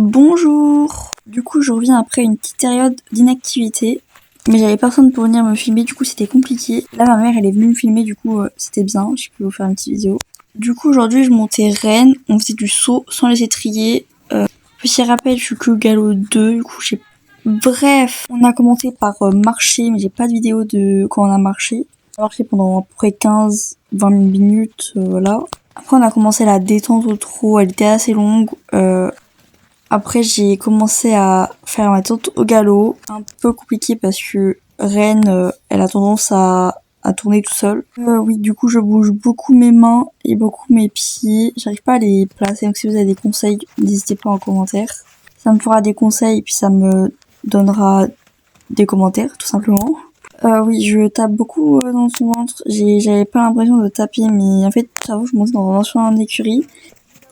Bonjour. Du coup, je reviens après une petite période d'inactivité. Mais j'avais personne pour venir me filmer, du coup c'était compliqué. Là ma mère elle est venue me filmer, du coup c'était bien, j'ai pu vous faire une petite vidéo. Du coup aujourd'hui je montais Rennes, on faisait du saut sans les étriers. Petit rappel, je suis que au galop 2, du coup j'ai... Bref, on a commencé par marcher, mais j'ai pas de vidéo de quand on a marché. On a marché pendant à peu près 15-20 minutes, voilà. Après on a commencé la détente au trot, elle était assez longue. Après, j'ai commencé à faire ma détente au galop. Un peu compliqué parce que Rennes, elle a tendance à tourner tout seul. Oui, du coup, je bouge beaucoup mes mains et beaucoup mes pieds. J'arrive pas à les placer. Donc, si vous avez des conseils, n'hésitez pas en commentaire. Ça me fera des conseils et puis ça me donnera des commentaires, tout simplement. Oui, je tape beaucoup dans son ventre. J'avais pas l'impression de taper, mais en fait, j'avoue, je montais dans un ancien écurie.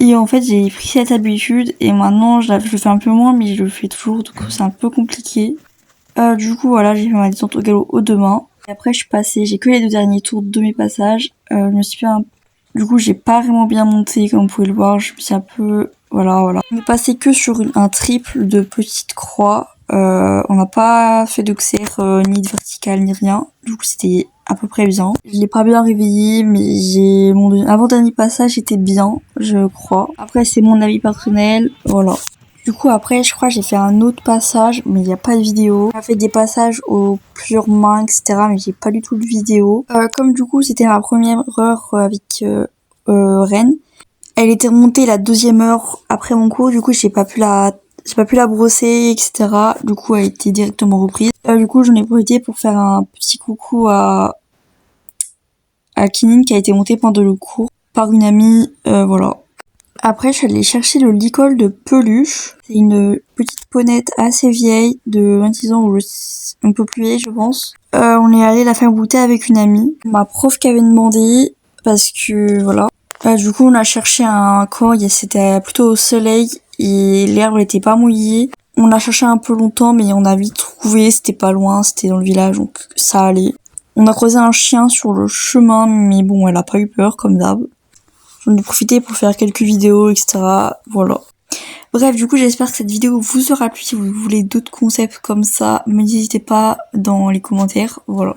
Et en fait, j'ai pris cette habitude et maintenant je le fais un peu moins, mais je le fais toujours, du coup c'est un peu compliqué. Du coup voilà, j'ai fait ma descente au galop aux deux mains. Et après je suis passée, j'ai que les 2 derniers tours de mes passages. Je me suis fait Du coup j'ai pas vraiment bien monté comme vous pouvez le voir, je me suis un peu... Voilà. On est passé que sur un triple de petite croix. On n'a pas fait de XR, ni de vertical, ni rien. Du coup c'était à peu près bien. Je l'ai pas bien réveillé, mais mon avant-dernier passage était bien, je crois. Après, c'est mon avis personnel, voilà. Du coup, après, je crois que j'ai fait un autre passage, mais il n'y a pas de vidéo. J'ai fait des passages aux plusieurs mains, etc., mais j'ai pas du tout de vidéo. Comme du coup, c'était ma première heure avec Rennes. Elle était remontée la 2e heure après mon cours, du coup, j'ai pas pu la brosser, etc. Du coup, elle a été directement reprise. Du coup, j'en ai profité pour faire un petit coucou à Kinine qui a été montée pendant le cours par une amie, voilà. Après, je suis allée chercher le licol de Peluche. C'est une petite ponette assez vieille, de 26 ans ou un peu plus vieille, je pense. On est allé la faire goûter avec une amie. Ma prof qui avait demandé, parce que, voilà. Du coup, on a cherché un coin, c'était plutôt au soleil, et l'herbe n'était pas mouillée. On a cherché un peu longtemps, mais on a vite trouvé, c'était pas loin, c'était dans le village, donc ça allait. On a croisé un chien sur le chemin, mais bon, elle a pas eu peur, comme d'hab. J'en ai profité pour faire quelques vidéos, etc. Voilà. Bref, du coup, j'espère que cette vidéo vous aura plu. Si vous voulez d'autres concepts comme ça, n'hésitez pas dans les commentaires. Voilà.